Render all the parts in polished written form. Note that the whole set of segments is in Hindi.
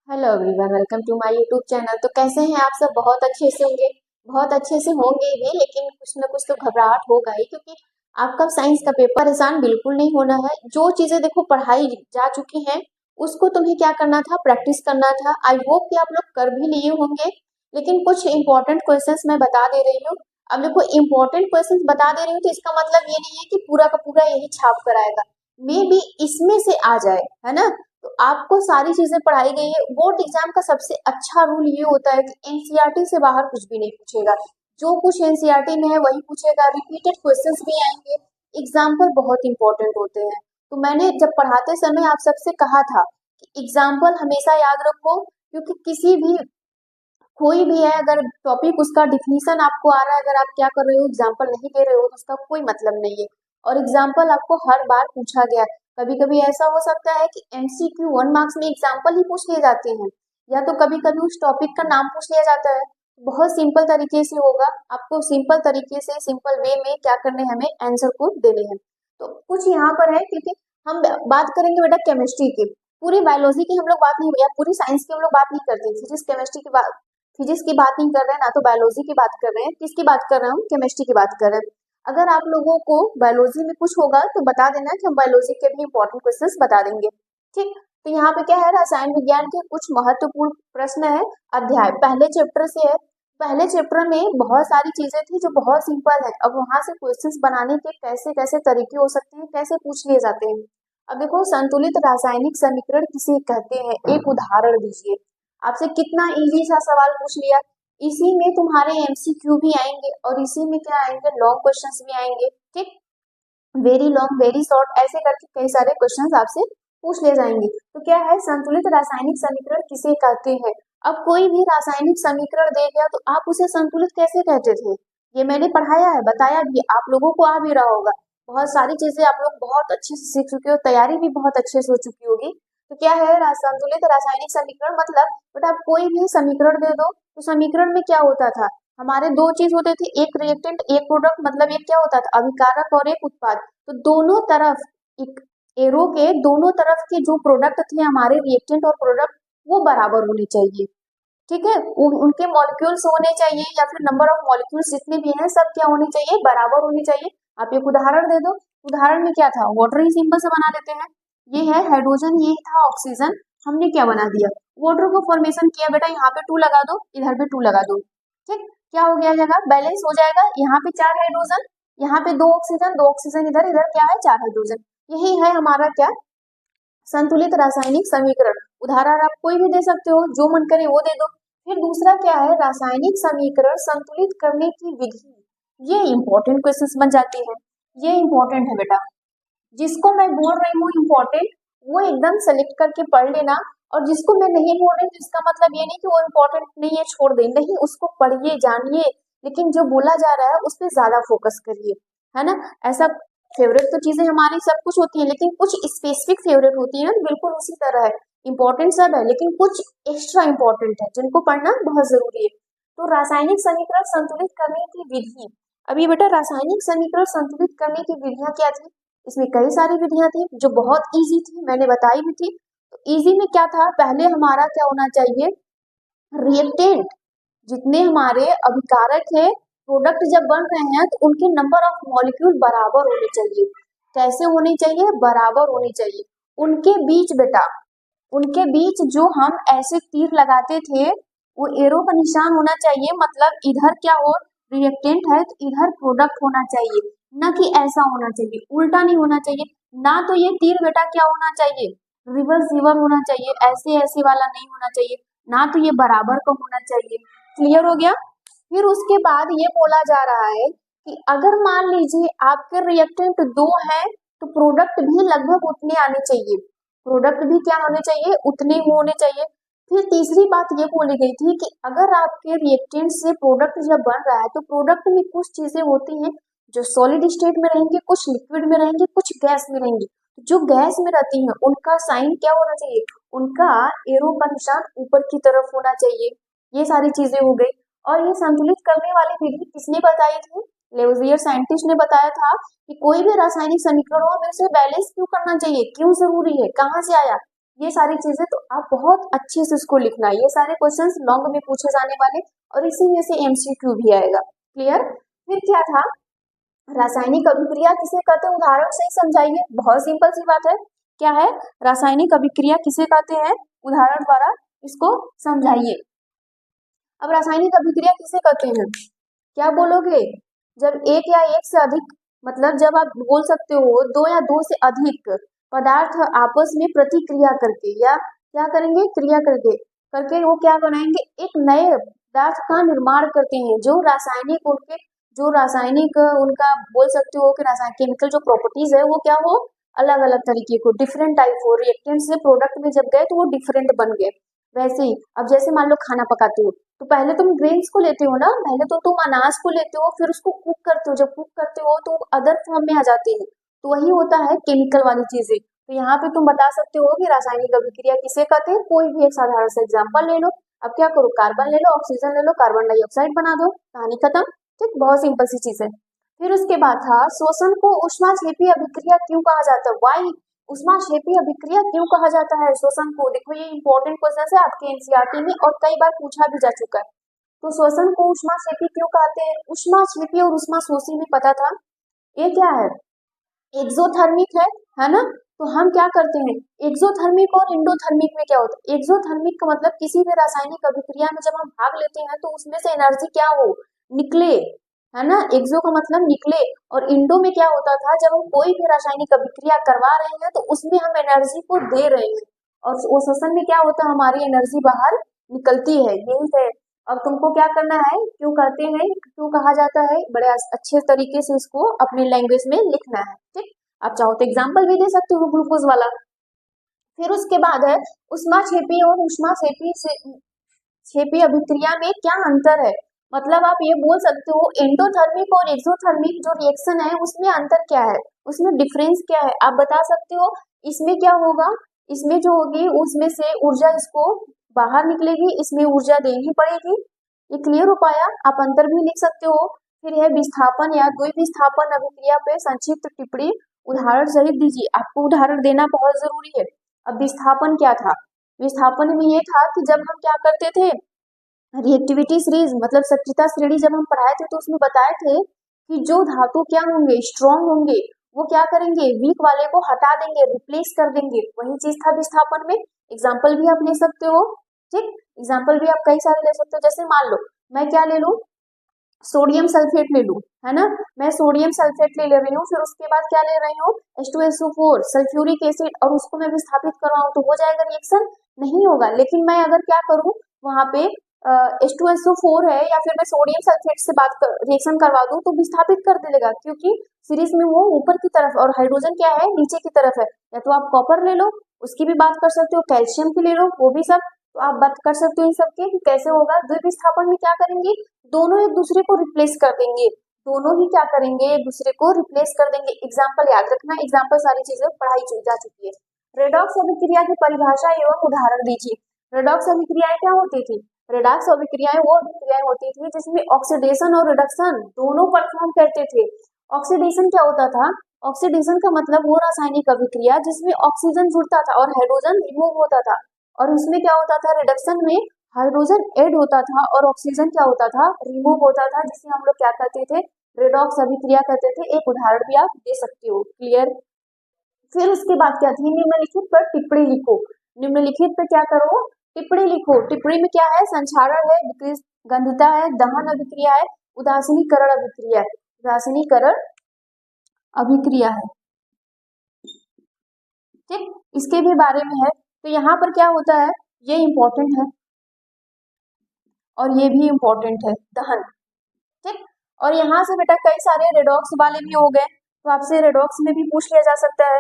Hello everyone, welcome to my YouTube channel. तो कैसे हैं आप सब? बहुत अच्छे से होंगे, बहुत अच्छे से होंगे भी, लेकिन कुछ ना कुछ तो घबराहट होगा ही, क्योंकि आपका साइंस का पेपर परेशान बिल्कुल नहीं होना है। जो चीजें देखो पढ़ाई जा चुकी हैं उसको तुम्हें क्या करना था, प्रैक्टिस करना था। आई होप कि आप लोग कर भी लिए होंगे, लेकिन कुछ इंपॉर्टेंट क्वेश्चंस मैं बता दे रही हूँ। अब देखो, इंपॉर्टेंट क्वेश्चंस बता दे रही हूँ तो इसका मतलब ये नहीं है कि पूरा का पूरा यही छाप कर आएगा। मे बी इसमें से आ जाए, है ना। तो आपको सारी चीजें पढ़ाई गई है। बोर्ड एग्जाम का सबसे अच्छा रूल ये होता है कि एनसीईआरटी से बाहर कुछ भी नहीं पूछेगा। जो कुछ एनसीईआरटी में है वही पूछेगा। रिपीटेड क्वेश्चंस भी आएंगे। एग्जाम्पल बहुत इंपॉर्टेंट होते हैं। तो मैंने जब पढ़ाते समय आप सबसे कहा था कि एग्जाम्पल हमेशा याद रखो, क्योंकि किसी भी कोई भी है, अगर टॉपिक उसका डिफिनीशन आपको आ रहा है, अगर आप क्या कर रहे हो, एग्जाम्पल नहीं दे रहे हो, तो उसका कोई मतलब नहीं है। और एग्जाम्पल आपको हर बार पूछा गया है। कभी कभी ऐसा हो सकता है कि एमसीक्यू 1 मार्क्स में एग्जाम्पल ही पूछ लिए जाते हैं, या तो कभी कभी उस टॉपिक का नाम पूछ लिया जाता है। बहुत सिंपल तरीके से होगा, आपको सिंपल तरीके से सिंपल वे में क्या करने हैं, हमें आंसर को देने हैं। तो कुछ यहाँ पर है, क्योंकि हम बात करेंगे बेटा केमिस्ट्री की। पूरी बायोलॉजी की हम लोग बात नहीं, या पूरी साइंस की हम लोग बात नहीं करते। फिजिक्स केमिस्ट्री की बात, फिजिक्स की बात नहीं कर रहे हैं, ना तो बायोलॉजी की बात कर रहे हैं। किसकी बात कर रहे हैं? हम केमिस्ट्री की बात कर रहे हैं। अगर आप लोगों को बायोलॉजी में कुछ होगा तो बता देना कि हम बायोलॉजी के भी इंपॉर्टेंट क्वेश्चंस बता देंगे। ठीक। तो यहाँ पे क्या है, रसायन विज्ञान के कुछ महत्वपूर्ण प्रश्न है। अध्याय पहले चैप्टर से है। पहले चैप्टर में बहुत सारी चीजें थी जो बहुत सिंपल है। अब वहां से क्वेश्चंस बनाने के कैसे कैसे तरीके हो सकते हैं, कैसे पूछ लिए जाते हैं। अब देखो, संतुलित रासायनिक समीकरण किसे कहते हैं, एक उदाहरण दीजिए। आपसे कितना इजी सा सवाल पूछ लिया। इसी में तुम्हारे एमसीक्यू भी आएंगे, और इसी में क्या आएंगे, लॉन्ग क्वेश्चंस भी आएंगे। ठीक। वेरी लॉन्ग, वेरी शॉर्ट, ऐसे करके कई सारे क्वेश्चंस आपसे पूछ ले जाएंगे। तो क्या है, संतुलित रासायनिक समीकरण किसे कहते हैं। अब कोई भी रासायनिक समीकरण दे गया तो आप उसे संतुलित कैसे कहते थे, ये मैंने पढ़ाया है, बताया भी, आप लोगों को आ भी रहा होगा। बहुत सारी चीजें आप लोग बहुत अच्छे से सीख चुके हो, तैयारी भी बहुत अच्छे से हो चुकी होगी। तो क्या है, संतुलित रासायनिक समीकरण मतलब, बट आप कोई भी समीकरण दे दो तो समीकरण में क्या होता था, हमारे दो चीज होते थे, एक रिएक्टेंट एक प्रोडक्ट। मतलब एक क्या होता था, अभिकारक और एक उत्पाद। तो दोनों तरफ, एक एरो के दोनों तरफ के जो प्रोडक्ट थे हमारे, रिएक्टेंट और प्रोडक्ट, वो बराबर होने चाहिए। ठीक है, उनके मॉलिक्यूल्स होने चाहिए, या फिर नंबर ऑफ मॉलिक्यूल्स जितने भी हैं सब क्या होने चाहिए, बराबर होने चाहिए। आप एक उदाहरण दे दो। उदाहरण में क्या था, वाटर ही सिंपल से बना देते हैं। ये है हाइड्रोजन, ये था ऑक्सीजन। हमने क्या बना दिया, वाटर को फॉर्मेशन किया। बेटा यहाँ पे 2 लगा दो, इधर भी 2 लगा दो। ठीक। क्या हो गया, जगह बैलेंस हो जाएगा। यहाँ पे 4 हाइड्रोजन, यहाँ पे 2 ऑक्सीजन, 2 ऑक्सीजन इधर, इधर क्या है, 4 हाइड्रोजन। यही है हमारा क्या, संतुलित रासायनिक समीकरण। उदाहरण आप कोई भी दे सकते हो, जो मन करे वो दे दो। फिर दूसरा क्या है, रासायनिक समीकरण संतुलित करने की विधि। ये इंपॉर्टेंट क्वेश्चंस बन जाती है। ये इंपॉर्टेंट है बेटा, जिसको मैं बोल रही हूँ इम्पोर्टेंट, वो एकदम सेलेक्ट करके पढ़ लेना। और जिसको मैं नहीं बोल रही हूँ, इसका मतलब ये नहीं कि वो इम्पोर्टेंट नहीं है, छोड़ दे, नहीं, उसको पढ़िए, जानिए, लेकिन जो बोला जा रहा है उस पर ज्यादा फोकस करिए, है ना। ऐसा फेवरेट तो चीजें हमारी सब कुछ होती है, लेकिन कुछ स्पेसिफिक फेवरेट होती है, बिल्कुल उसी तरह है। इंपॉर्टेंट सब है, लेकिन कुछ एक्स्ट्रा इंपॉर्टेंट है जिनको पढ़ना बहुत जरूरी है। तो रासायनिक समीकरण संतुलित करने की विधि। अभी बेटा, रासायनिक समीकरण संतुलित करने की विधियां क्या थी, इसमें कई सारी विधियां थी जो बहुत इजी थी, मैंने बताई भी थी। तो इजी में क्या था, पहले हमारा क्या होना चाहिए, रिएक्टेंट, जितने हमारे अभिकारक है, प्रोडक्ट जब बन रहे हैं तो उनके नंबर ऑफ मॉलिक्यूल बराबर होने चाहिए। कैसे होने चाहिए, बराबर होने चाहिए। उनके बीच बेटा, उनके बीच जो हम ऐसे तीर लगाते थे, वो एरो का निशान होना चाहिए। मतलब इधर क्या हो, रिएक्टेंट है तो इधर प्रोडक्ट होना चाहिए, ना कि ऐसा होना चाहिए, उल्टा नहीं होना चाहिए। ना तो ये तीर बेटा क्या होना चाहिए, रिवर्सिबल होना चाहिए, ऐसे ऐसे वाला नहीं होना चाहिए। ना तो ये बराबर का होना चाहिए। क्लियर हो गया। फिर उसके बाद ये बोला जा रहा है कि अगर मान लीजिए आपके रिएक्टेंट 2 है तो प्रोडक्ट भी लगभग उतने आने चाहिए। प्रोडक्ट भी क्या होने चाहिए, उतने होने चाहिए। फिर तीसरी बात ये बोली गई थी कि अगर आपके रिएक्टेंट से प्रोडक्ट जब बन रहा है तो प्रोडक्ट में कुछ चीजें होती हैं जो सॉलिड स्टेट में रहेंगी, कुछ लिक्विड में रहेंगी, कुछ गैस में रहेंगी। जो गैस में रहती हैं उनका साइन क्या होना चाहिए, उनका एरो का निशान ऊपर की तरफ होना चाहिए। ये सारी चीजें हो गई। और ये संतुलित करने वाली विधि किसने बताई थी, लेवजियर साइंटिस्ट ने बताया था कि कोई भी रासायनिक समीकरण हो हमें उसे बैलेंस क्यों करना चाहिए, क्यों जरूरी है, कहाँ से आया, ये सारी चीजें तो आप बहुत अच्छे से उसको लिखना है। ये सारे क्वेश्चंस लॉन्ग में पूछे जाने वाले और इसी में से एमसीक्यू भी आएगा। क्लियर? फिर क्या था, रासायनिक अभिक्रिया किसे कहते हैं, उदाहरण से ही समझाइए। बहुत सिंपल सी बात है। क्या है, रासायनिक अभिक्रिया किसे कहते हैं, उदाहरण द्वारा इसको समझाइए। अब रासायनिक अभिक्रिया किसे कहते हैं, क्या बोलोगे, जब एक या एक से अधिक, मतलब जब आप बोल सकते हो दो या दो से अधिक पदार्थ आपस में प्रतिक्रिया करके या क्या करेंगे, क्रिया करके करके वो क्या बनाएंगे, एक नए पदार्थ का निर्माण करते हैं। जो रासायनिक उनका बोल सकते हो कि रासायनिक केमिकल जो प्रॉपर्टीज है वो क्या हो, अलग अलग तरीके को, डिफरेंट टाइप हो, रिएक्टेंट से प्रोडक्ट में जब गए तो वो डिफरेंट बन गए। वैसे ही अब जैसे मान लो खाना पकाते हो तो पहले तुम ग्रेन्स को लेते हो ना, पहले तो तुम अनाज को लेते हो, फिर उसको कुक करते हो, जब कुक करते हो तो अदर फॉर्म में आ जाते हैं, तो वही होता है केमिकल वाली चीजें। तो यहाँ पे तुम बता सकते हो कि रासायनिक अभिक्रिया किसे कहते हैं, कोई भी एक साधारण सा एग्जाम्पल ले लो। अब क्या करो, कार्बन ले लो, ऑक्सीजन ले लो, कार्बन डाइऑक्साइड बना दो, कहानी खत्म। ठीक, बहुत सिंपल सी चीज है। फिर उसके बाद था शोषण को ऊष्माक्षेपी अभिक्रिया क्यों कहा जाता है, वाई, ऊष्माक्षेपी अभिक्रिया क्यों कहा जाता है शोषण को। देखो ये इंपॉर्टेंट क्वेश्चन है आपके एनसीईआरटी में और कई बार पूछा भी जा चुका है। तो शोषण को ऊष्माक्षेपी क्यों कहते हैं, ऊष्माक्षेपी और ऊष्माशोषी में पता था, ये क्या है, एक्सोथर्मिक है ना। तो हम क्या करते हैं, एक्सोथर्मिक और इंडोथर्मिक में क्या होता है, एक्सोथर्मिक का मतलब किसी भी रासायनिक अभिक्रिया में जब हम भाग लेते हैं तो उसमें से एनर्जी क्या हो, निकले, है ना। एक्सो का मतलब निकले, और इंडो में क्या होता था, जब हम कोई भी रासायनिक अभिक्रिया करवा रहे हैं तो उसमें हम एनर्जी को दे रहे हैं, और वो शोषण में क्या होता है, हमारी एनर्जी बाहर निकलती है, यही है। अब तुमको क्या करना है, क्यों कहते हैं, क्यों कहा जाता है, बड़े अच्छे तरीके से इसको अपनी लैंग्वेज में लिखना है। ठीक, आप चाहो तो एग्जाम्पल भी दे सकते हो ग्लूकोज वाला। फिर उसके बाद है ऊष्माक्षेपी और ऊष्माक्षेपी अभिक्रिया में क्या अंतर है, मतलब आप ये बोल सकते हो एंडोथर्मिक और एक्सोथर्मिक जो रिएक्शन है उसमें अंतर क्या है, उसमें डिफरेंस क्या है, आप बता सकते हो। इसमें क्या होगा, इसमें जो होगी उसमें से ऊर्जा इसको बाहर निकलेगी, इसमें ऊर्जा देनी पड़ेगी। ये क्लियर हो पाया, आप अंतर भी लिख सकते हो। फिर है विस्थापन या द्विविस्थापन अभिक्रिया पे संक्षिप्त टिप्पणी उदाहरण सहित दीजिए, आपको उदाहरण देना बहुत जरूरी है। अब विस्थापन क्या था, विस्थापन में ये था कि जब हम क्या करते थे, रिएक्टिविटी सीरीज मतलब सक्रियता श्रेणी जब हम पढ़ाए थे तो उसमें बताए थे कि जो धातु क्या होंगे, स्ट्रॉन्ग होंगे, वो क्या करेंगे, वीक वाले को हटा देंगे, रिप्लेस कर देंगे, वही चीज था विस्थापन में। एग्जाम्पल भी आप ले सकते हो। ठीक, एग्जाम्पल भी आप कई सारे ले सकते हो, जैसे मान लो मैं क्या ले लूं, सोडियम सल्फेट ले लूं, है ना, मैं सोडियम सल्फेट ले रही हूँ, फिर उसके बाद क्या ले रही हूँ, H2SO4 सल्फ्यूरिक एसिड, और उसको मैं विस्थापित करवाऊं तो हो जाएगा रिएक्शन, नहीं होगा। लेकिन मैं अगर क्या करूं, वहां पे H2SO4 है या फिर मैं सोडियम सल्फेट से रिएक्शन करवा दूं तो विस्थापित कर देगा, क्योंकि सीरीज में वो ऊपर की तरफ और हाइड्रोजन क्या है, नीचे की तरफ है। या तो आप कॉपर ले लो, उसकी भी बात कर सकते हो, कैल्शियम की ले लो, वो भी सब तो आप बात कर सकते हो इन सबके कि कैसे होगा। द्विविस्थापन में क्या करेंगे, दोनों एक दूसरे को रिप्लेस कर देंगे, दोनों ही क्या करेंगे, एक दूसरे को रिप्लेस कर देंगे। एग्जाम्पल याद रखना, एग्जाम्पल सारी चीजें पढ़ाई जा चुकी है। रेडॉक्स अभिक्रिया की परिभाषा एवं उदाहरण दीजिए। रेडॉक्स अभिक्रियाएं क्या होती थी, रेडॉक्स अभिक्रियाएं वो अभिक्रियाएं होती थी जिसमें ऑक्सीडेशन और रिडक्शन दोनों परफॉर्म करते थे। ऑक्सीडेशन क्या होता था, ऑक्सीडेशन का मतलब वो रासायनिक अभिक्रिया जिसमें ऑक्सीजन जुड़ता था और हाइड्रोजन रिमूव होता था, और उसमें क्या होता था, रिडक्शन में हाइड्रोजन ऐड होता था और ऑक्सीजन क्या होता था, रिमूव होता था, जिसे हम लोग क्या कहते थे, रेडॉक्स अभिक्रिया कहते थे। एक उदाहरण भी आप दे सकते हो। क्लियर? फिर उसके बाद क्या थी, निम्नलिखित पर टिप्पणी लिखो। निम्नलिखित पे क्या करो, टिप्पणी लिखो। टिप्पणी में क्या है, संक्षारण है, विकृत गंधिता है, दहन अभिक्रिया है, उदासीनीकरण अभिक्रिया है, उदासीनीकरण अभिक्रिया है। ठीक, इसके भी बारे में है। तो यहाँ पर क्या होता है, ये इंपॉर्टेंट है और ये भी इंपॉर्टेंट है, दहन। ठीक, और यहाँ से बेटा कई सारे रेडॉक्स वाले भी हो गए, तो आपसे रेडॉक्स में भी पूछ लिया जा सकता है।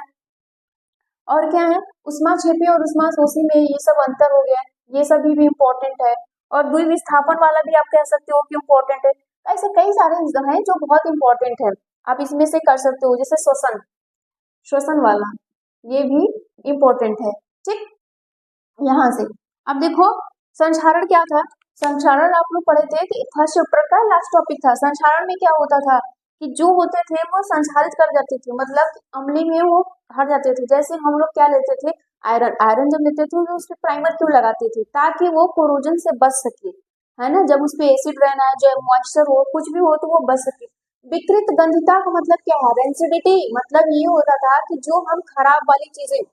और क्या है, ऊष्माक्षेपी और ऊष्माशोषी में ये सब अंतर हो गया, ये सभी भी इंपॉर्टेंट है। और द्विविस्थापन वाला भी आप कह सकते हो कि इंपॉर्टेंट है। ऐसे कई सारे हैं जो बहुत इंपॉर्टेंट है, आप इसमें से कर सकते हो, जैसे श्वसन, श्वसन वाला ये भी इंपॉर्टेंट है। ठीक, यहाँ से अब देखो संक्षारण क्या था, संक्षारण आप लोग पढ़े थे कि फर्स्ट चैप्टर का लास्ट टॉपिक था। संक्षारण में क्या होता था कि जो होते थे वो संक्षारित कर जाते थे, मतलब अम्लीय में वो हट जाते थे। जैसे हम लोग क्या लेते थे, आयरन आयरन जब लेते थे तो उस पर प्राइमर क्यों लगाते थे, ताकि वो कोरोजन से बच सके, है ना। जब उस पे एसिड रहना है, जो मॉइस्चर हो, कुछ भी हो, तो वो बच सके। विकृत गंधिता का मतलब क्या है, रेंसिडिटी, मतलब ये होता था कि जो हम खराब वाली चीजें,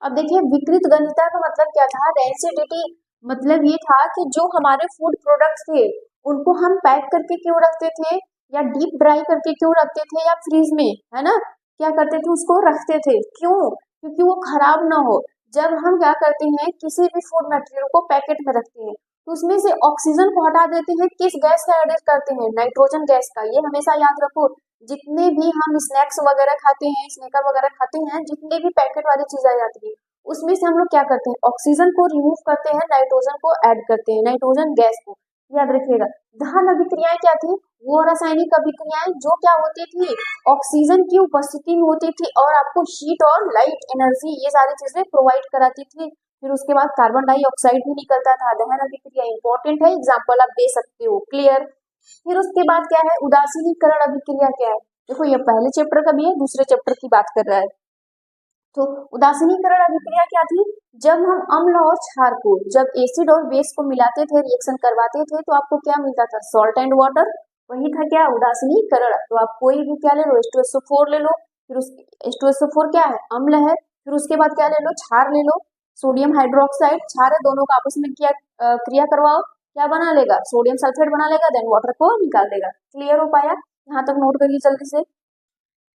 अब देखिए विकृत गंधिता का मतलब क्या था, रेंसिडिटी, मतलब ये था कि जो हमारे फूड प्रोडक्ट्स थे उनको हम पैक करके क्यों रखते थे, या डीप ड्राई करके क्यों रखते थे, या फ्रीज में, है ना, क्या करते थे, उसको रखते थे, क्यों, क्योंकि वो खराब ना हो। जब हम क्या करते हैं, किसी भी फूड मटेरियल को पैकेट में रखते हैं, तो उसमें से ऑक्सीजन को हटा देते हैं, किस गैस का एडिट करते हैं, नाइट्रोजन गैस का। ये हमेशा याद रखो, जितने भी हम स्नैक्स वगैरह खाते हैं, स्नैकर वगैरह खाते हैं, जितने भी पैकेट वाली चीज आ जाती है, उसमें से हम लोग क्या करते हैं, ऑक्सीजन को रिमूव करते हैं, नाइट्रोजन को ऐड करते हैं, नाइट्रोजन गैस को। याद रखिएगा। दहन अभिक्रियाएं क्या थी, वो रासायनिक अभिक्रियाएं जो क्या होती थी, ऑक्सीजन की उपस्थिति में होती थी, और आपको हीट और लाइट एनर्जी ये सारी चीजें प्रोवाइड कराती थी। फिर उसके बाद कार्बन डाइऑक्साइड भी निकलता था। दहन अभिक्रिया इंपॉर्टेंट है, एग्जाम्पल आप दे सकते हो, क्लियर। फिर उसके बाद क्या है, उदासीनीकरण अभिक्रिया क्या है, देखो ये पहले चैप्टर का भी है, दूसरे चैप्टर की बात कर रहा है। तो उदासीनीकरण अभिक्रिया क्या थी, जब हम अम्ल और क्षार को, जब एसिड और बेस को मिलाते थे, रिएक्शन करवाते थे, तो आपको क्या मिलता था, सॉल्ट एंड वाटर। वही था क्या, उदासीनीकरण। तो आप कोई भी क्या ले लो, H2SO4 ले लो, फिर उस H2SO4 क्या है, अम्ल है। फिर उसके बाद क्या ले लो, क्षार ले लो, सोडियम हाइड्रोक्साइड, क्षार है, दोनों का आपस में क्या क्रिया करवाओ, क्या बना लेगा, सोडियम सल्फेट बना लेगा, देन वाटर को निकाल देगा। क्लियर हो पाया, यहाँ तक नोट करिए जल्दी से।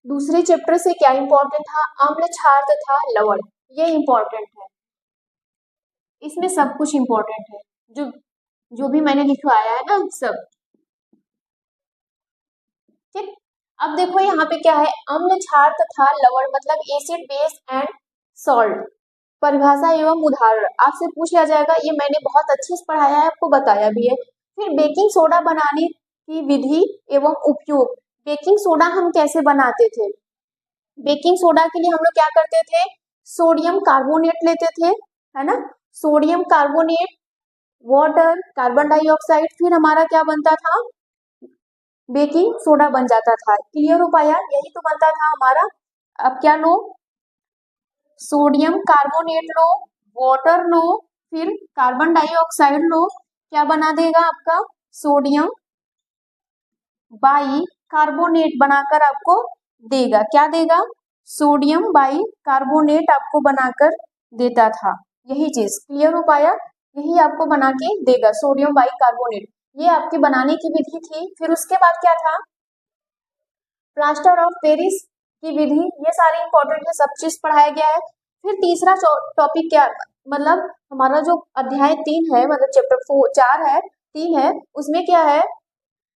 दूसरे चैप्टर से क्या इंपॉर्टेंट था, अम्ल, क्षार तथा लवण, ये इंपॉर्टेंट है, इसमें सब कुछ इंपॉर्टेंट है, जो जो भी मैंने लिखवाया है ना, सब ठीक। अब देखो यहाँ पे क्या है, अम्ल, क्षार तथा लवण, मतलब एसिड, बेस एंड सॉल्ट। परिभाषा एवं उदाहरण आपसे पूछ लिया जाएगा, ये मैंने बहुत अच्छे से पढ़ाया है, आपको बताया भी है। फिर बेकिंग सोडा बनाने की विधि एवं उपयोग, बेकिंग सोडा हम कैसे बनाते थे, बेकिंग सोडा के लिए हम लोग क्या करते थे, सोडियम कार्बोनेट लेते थे, है ना, sodium carbonate, water, carbon dioxide, फिर हमारा क्या बनता था, बेकिंग सोडा बन जाता था। क्लियर हो पाया, यही तो बनता था हमारा। अब क्या लो, सोडियम कार्बोनेट लो, वाटर लो, फिर कार्बन डाइऑक्साइड लो, क्या बना देगा आपका, सोडियम बाई कार्बोनेट बनाकर आपको देगा, क्या देगा, सोडियम बाई कार्बोनेट आपको बनाकर देता था। यही चीज क्लियर हो पाया, यही आपको बना के देगा, सोडियम बाई कार्बोनेट, ये आपके बनाने की विधि थी। फिर उसके बाद क्या था, प्लास्टर ऑफ पेरिस की विधि, ये सारी इंपॉर्टेंट है, सब चीज पढ़ाया गया है। फिर तीसरा टॉपिक क्या, मतलब हमारा जो अध्याय 3 है, मतलब चैप्टर 4 है, 3 है, उसमें क्या है,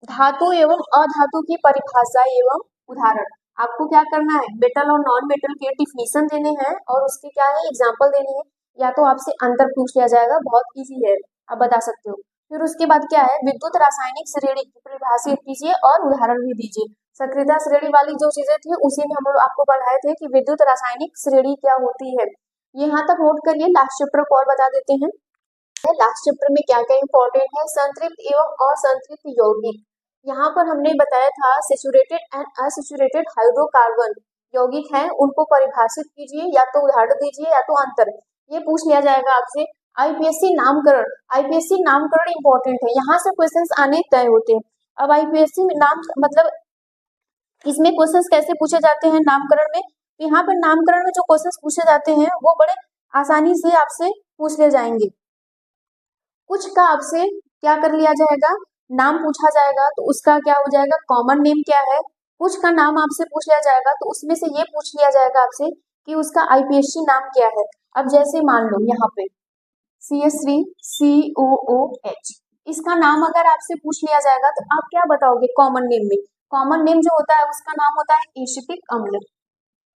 धातु एवं अधातु की परिभाषा एवं उदाहरण। आपको क्या करना है, मेटल और नॉन मेटल के डिफिनीशन देने हैं, और उसके क्या है, एग्जाम्पल देने हैं, या तो आपसे अंतर पूछ लिया जाएगा, बहुत इजी है, आप बता सकते हो। फिर उसके बाद क्या है, विद्युत रासायनिक श्रेणी की परिभाषित कीजिए और उदाहरण भी दीजिए। सक्रियता श्रेणी वाली जो चीजें थी उसी में हम लोग आपको पढ़ाए थे कि विद्युत रासायनिक श्रेणी क्या होती है। यहाँ तक नोट करिए, लास्ट चैप्टर को और बता देते हैं। लास्ट चैप्टर में क्या क्या इंपॉर्टेंट है, संतृप्त एवं असंतृप्त यौगिक। यहाँ पर हमने बताया था सेचुरेटेड एंड असेचुरेटेड हाइड्रोकार्बन यौगिक हैं, उनको परिभाषित कीजिए, या तो उदाहरण दीजिए, या तो अंतर, ये पूछ लिया जाएगा आपसे। आईपीएससी नामकरण, आईपीएससी नामकरण इंपॉर्टेंट है, यहाँ से क्वेश्चंस आने तय होते हैं। अब आईपीएससी में नाम, मतलब इसमें क्वेश्चंस कैसे पूछे जाते हैं नामकरण में, तो यहाँ पर नामकरण में जो क्वेश्चंस पूछे जाते हैं वो बड़े आसानी से आपसे पूछ ले जाएंगे। कुछ का आपसे क्या कर लिया जाएगा, नाम पूछा जाएगा, तो उसका क्या हो जाएगा, कॉमन नेम क्या है। कुछ का नाम आपसे पूछ लिया जाएगा, तो उसमें से ये पूछ लिया जाएगा आपसे कि उसका आईपीएससी नाम क्या है। अब जैसे मान लो यहाँ पे CH3COOH, इसका नाम अगर आपसे पूछ लिया जाएगा तो आप क्या बताओगे, कॉमन नेम में, कॉमन नेम जो होता है उसका नाम होता है एसिटिक अम्ल,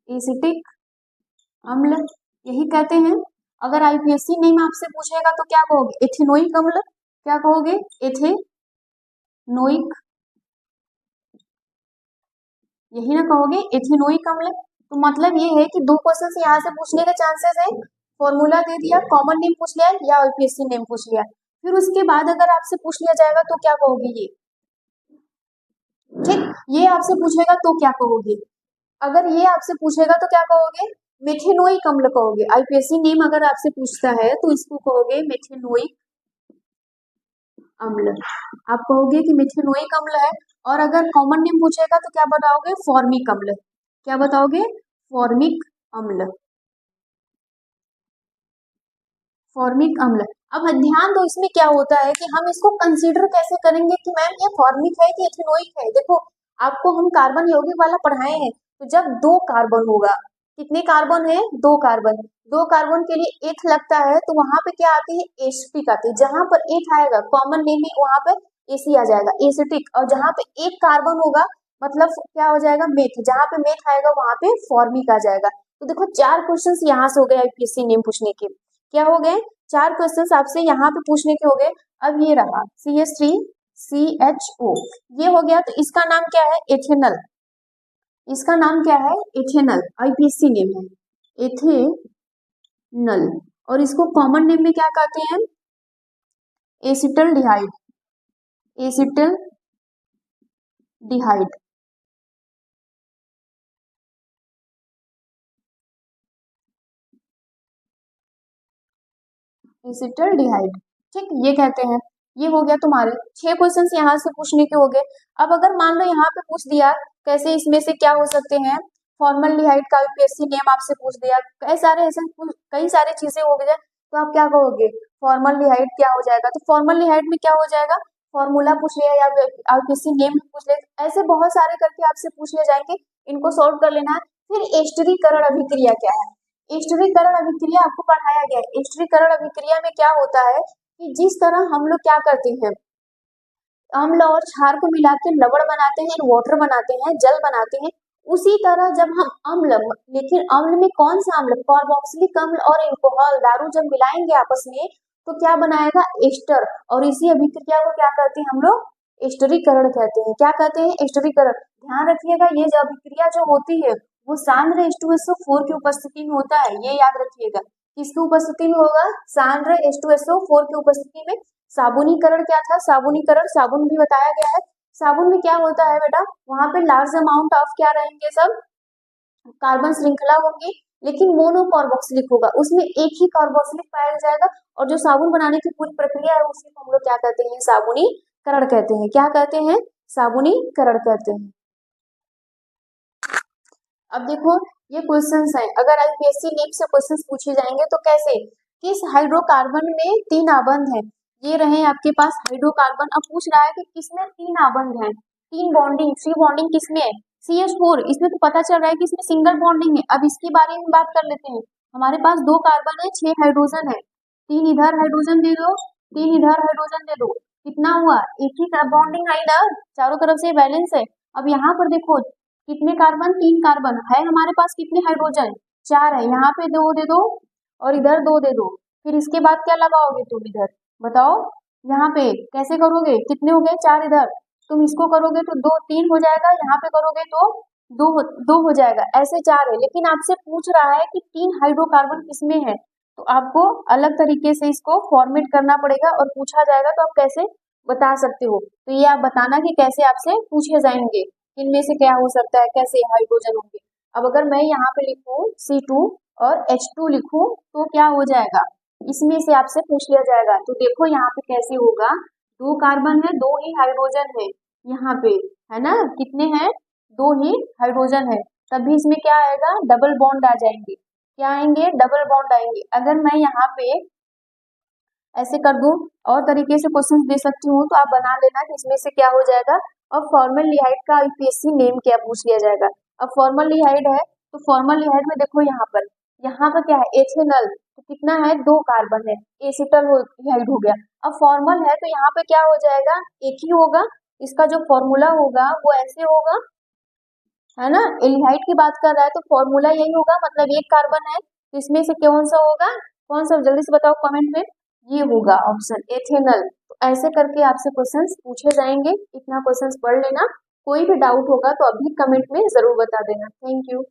एसिटिक अम्ल, यही कहते हैं। अगर आईपीएससी नेम आपसे पूछेगा तो क्या कहोगे, एथेनोइक अम्ल, क्या कहोगे, एथेनोइक, यही ना कहोगे, एथेनोइक अम्ल। तो मतलब ये है कि 2 क्वेश्चन यहाँ से पूछने के चांसेस है, फॉर्मूला दे दिया, कॉमन नेम पूछ लिया, या आईपीएससी नेम पूछ लिया। फिर उसके बाद अगर आपसे पूछ लिया जाएगा तो क्या कहोगे, ये ठीक, ये आपसे पूछेगा तो क्या कहोगे, अगर ये आपसे पूछेगा तो क्या कहोगे? मेथेनोइक अम्ल कहोगे। आईपीएससी नेम अगर आपसे पूछता है तो इसको कहोगे मेथेनोइक अम्ल। आप कहोगे कि मेथेनोइक अम्ल है। और अगर कॉमन नेम पूछेगा तो क्या बताओगे? फॉर्मिक अम्ल। क्या बताओगे? फॉर्मिक अम्ल। फॉर्मिक अम्ल। अब ध्यान दो, इसमें क्या होता है कि हम इसको कंसीडर कैसे करेंगे कि मैम ये फॉर्मिक है कि एथेनोइक है। देखो, आपको हम कार्बन यौगिक वाला पढ़ाए हैं, तो जब दो कार्बन होगा, कितने कार्बन है? दो कार्बन। दो कार्बन के लिए एथ लगता है तो वहां पे क्या आती है? एसिटिक आती है। जहां पर एथ आएगा कॉमन नेम में वहां पे एसी आ जाएगा, एसिटिक। और जहां पे एक कार्बन होगा मतलब क्या हो जाएगा? मेथ। जहां पे मेथ आएगा वहां पे फॉर्मिक आ जाएगा। तो देखो, 4 क्वेश्चंस यहाँ से हो गए आईपीएससी नेम पूछने के। क्या हो गए? 4 क्वेश्चंस आपसे यहाँ पे पूछने के हो गए। अब ये रहा CH3CHO, ये हो गया। तो इसका नाम क्या है? एथेनल। इसका नाम क्या है? एथेनल। आईपीएससी नेम है एथेनल। और इसको कॉमन नेम में क्या कहते हैं? एसिटल डिहाइड। एसिटल डिहाइड। एसिटल डिहाइड, ठीक, ये कहते हैं। ये हो गया तुम्हारे 6 क्वेश्चंस यहाँ से पूछने के हो गए। अब अगर मान लो यहाँ पे पूछ दिया कैसे इसमें से क्या हो सकते हैं? फॉर्मल्डिहाइड का यूपीएससी नेम आपसे पूछ दिया, कई सारे चीजें हो गए, तो आप क्या कहोगे? फॉर्मल्डिहाइड क्या हो जाएगा? तो फॉर्मल्डिहाइड में क्या हो जाएगा? फॉर्मूला पूछ लिया या यूपीएससी नेम पूछ लिया, ऐसे बहुत सारे करके आपसे पूछ ले जाएंगे। इनको सॉल्व कर लेना है। फिर एस्टरीकरण अभिक्रिया क्या है? एस्टरीकरण अभिक्रिया आपको पढ़ाया गया है। एस्टरीकरण अभिक्रिया में क्या होता है कि जिस तरह हम लोग क्या करते हैं, अम्ल और क्षार को मिला के लवण बनाते हैं, वाटर बनाते हैं, जल बनाते हैं, उसी तरह जब हम अम्ल, लेकिन अम्ल में कौन सा अम्ल? कार्बोक्सिलिक अम्ल और एल्कोहल, दारू जब मिलाएंगे आपस में तो क्या बनाएगा? एस्टर। और इसी अभिक्रिया को क्या कहते हैं हम लोग? एस्टरीकरण कहते हैं। क्या कहते हैं? एस्टरीकरण। ध्यान रखिएगा, ये जो अभिक्रिया जो होती है वो सांद्र H2SO4 की उपस्थिति में होता है, ये याद रखिएगा। किसकी उपस्थिति में होगा? सांद्र H2SO4 की उपस्थिति में। साबुनीकरण क्या था? साबुनीकरण, साबुन भी बताया गया है। साबुन में क्या होता है बेटा? वहां पे लार्ज अमाउंट ऑफ क्या रहेंगे? सब कार्बन श्रृंखला होंगी, लेकिन मोनो कार्बोक्सिलिक होगा, उसमें एक ही कार्बोक्सिलिक पाया जाएगा। और जो साबुन बनाने की पूरी प्रक्रिया है उसी को हम लोग क्या कहते हैं? साबुनीकरण कहते हैं। क्या कहते हैं? साबुनीकरण कहते हैं। अब देखो, ये क्वेश्चंस हैं, अगर आईपीएससी नीट से क्वेश्चंस पूछे जाएंगे तो कैसे? किस हाइड्रोकार्बन में 3 आबंध हैं? ये रहे आपके पास हाइड्रोकार्बन। अब पूछ रहा है कि किसमें 3 आबंध हैं? 3 बॉन्डिंग, 3 बॉन्डिंग किसमें है? CH4, इसमें तो पता चल रहा है कि इसमें सिंगल बॉन्डिंग है। अब इसके बारे में बात कर लेते हैं। हमारे पास 2 कार्बन है, 6 हाइड्रोजन है, 3 इधर हाइड्रोजन दे दो, 3 इधर हाइड्रोजन दे दो, कितना हुआ? एक ही बॉन्डिंग आई ना, चारों तरफ से बैलेंस है। अब यहाँ पर देखो, कितने कार्बन? 3 कार्बन है हमारे पास। कितने हाइड्रोजन? 4 है। यहाँ पे 2 दे दो और इधर 2 दे दो। फिर इसके बाद क्या लगाओगे तुम इधर? बताओ, यहाँ पे कैसे करोगे? कितने हो गए? 4 इधर। तुम इसको करोगे तो 2 3 हो जाएगा, यहाँ पे करोगे तो 2 हो जाएगा। ऐसे 4 है, लेकिन आपसे पूछ रहा है कि 3 हाइड्रोकार्बन किसमें है, तो आपको अलग तरीके से इसको फॉर्मेट करना पड़ेगा और पूछा जाएगा तो आप कैसे बता सकते हो। तो ये आप बताना कि कैसे आपसे पूछे जाएंगे, इनमें से क्या हो सकता है, कैसे हाइड्रोजन होंगे। अब अगर मैं यहाँ पे लिखूं C2 और H2 लिखूं तो क्या हो जाएगा? इसमें से आपसे पूछ लिया जाएगा। तो देखो यहाँ पे कैसे होगा, 2 कार्बन है, 2 ही हाइड्रोजन है यहाँ पे, है ना? कितने हैं? 2 ही हाइड्रोजन है। तभी इसमें क्या आएगा? डबल बॉन्ड आ जाएंगे। क्या आएंगे? डबल बॉन्ड आएंगे। अगर मैं यहाँ पे ऐसे कर दूं और तरीके से क्वेश्चन दे सकती हूँ तो आप बना लेना कि इसमें से क्या हो जाएगा। अब फॉर्मल्डिहाइड का यूपीएससी नेम क्या पूछ लिया जाएगा। अब फॉर्मल्डिहाइड है तो फॉर्मल्डिहाइड में देखो यहाँ पर क्या है? एथेनल। तो कितना है? 2 कार्बन है, एसिटल्डिहाइड हो गया। अब फॉर्मल है तो यहाँ पे क्या हो जाएगा? एक ही होगा। इसका जो फॉर्मूला होगा वो ऐसे होगा, है ना? एल्डिहाइड की बात कर रहा है तो फॉर्मूला यही होगा, मतलब 1 कार्बन है तो इसमें से कौन सा होगा? कौन सा? जल्दी से बताओ कमेंट में। ये होगा ऑप्शन एथेनल। तो ऐसे करके आपसे क्वेश्चंस पूछे जाएंगे, इतना क्वेश्चंस पढ़ लेना। कोई भी डाउट होगा तो अभी कमेंट में जरूर बता देना। Thank you.